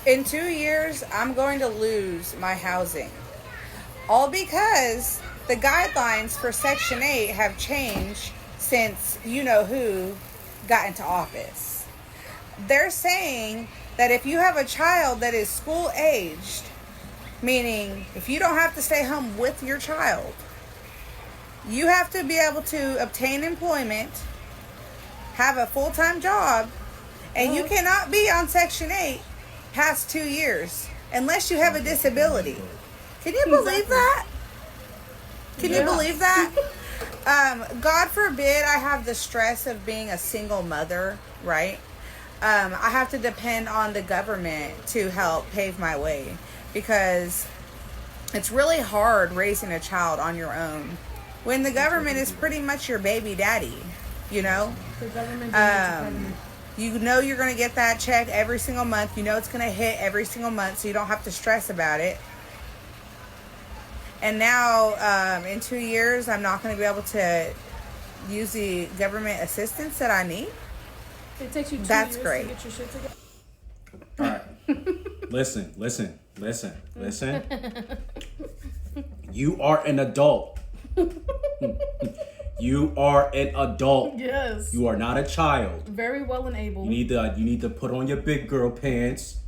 In 2 years, I'm going to lose my housing. All because the guidelines for Section 8 have changed since you know who got into office. They're saying that if you have a child that is school aged, meaning if you don't have to stay home with your child, you have to be able to obtain employment, have a full-time job, and you cannot be on Section 8 past 2 years unless you have a disability. Can you believe that? Can you believe that? God forbid I have the stress of being a single mother, right? I have to depend on the government to help pave my way because it's really hard raising a child on your own when the government is pretty much your baby daddy, you know? The government you know you're going to get that check every single month. You know it's going to hit every single month, so you don't have to stress about it. And now, in 2 years, I'm not going to be able to use the government assistance that I need. It takes you 2 That's years great. to get your shit together. All right. Listen. You are an adult. You are an adult. Yes. You are not a child. Very well and able. You need to put on your big girl pants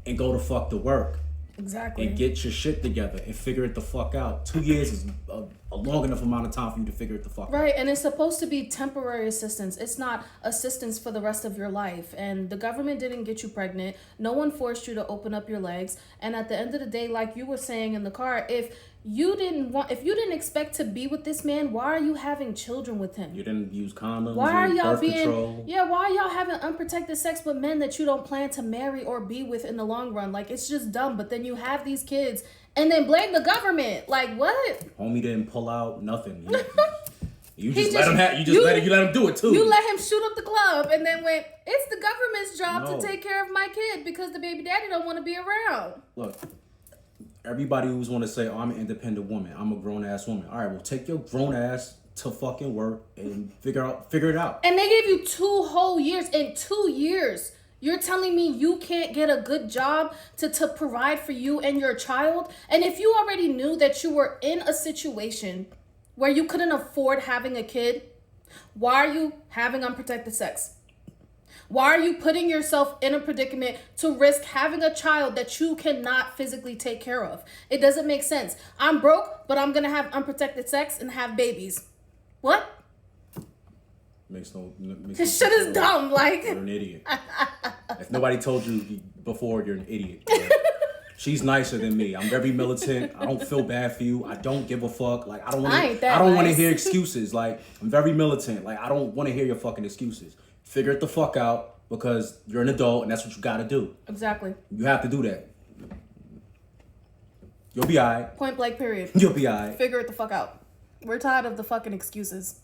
and go to fuck to work. Exactly. And get your shit together and figure it the fuck out. 2 years is a long enough amount of time for you to figure it the fuck out. Right, and it's supposed to be temporary assistance. It's not assistance for the rest of your life. And the government didn't get you pregnant. No one forced you to open up your legs. And at the end of the day, like you were saying in the car, if you didn't expect to be with this man, why are you having children with him? You didn't use condoms. Why are y'all control. why are y'all having unprotected sex with men that you don't plan to marry or be with in the long run? Like, it's just dumb. But then you have these kids and then blame the government. Like, what? Homie didn't pull out nothing. You just let him do it too. You let him shoot up the club and then went, it's the government's job to take care of my kid because the baby daddy don't want to be around. Look, everybody who's want to say, oh, I'm an independent woman. I'm a grown ass woman. All right, well, take your grown ass to fucking work and figure it out. And they gave you 2 whole years. In 2 years, you're telling me you can't get a good job to provide for you and your child? And if you already knew that you were in a situation where you couldn't afford having a kid, why are you having unprotected sex? Why are you putting yourself in a predicament to risk having a child that you cannot physically take care of? It doesn't make sense. I'm broke, but I'm going to have unprotected sex and have babies. What? Makes no This shit is dumb. Like, you're an idiot. If nobody told you before, you're an idiot. She's nicer than me. I'm very militant. I don't feel bad for you. I don't give a fuck. Like, I don't want to hear excuses. Like, I'm very militant. Like, I don't want to hear your fucking excuses. Figure it the fuck out because you're an adult and that's what you got to do. Exactly. You have to do that. You'll be all right. Point blank period. You'll be all right. Figure it the fuck out. We're tired of the fucking excuses.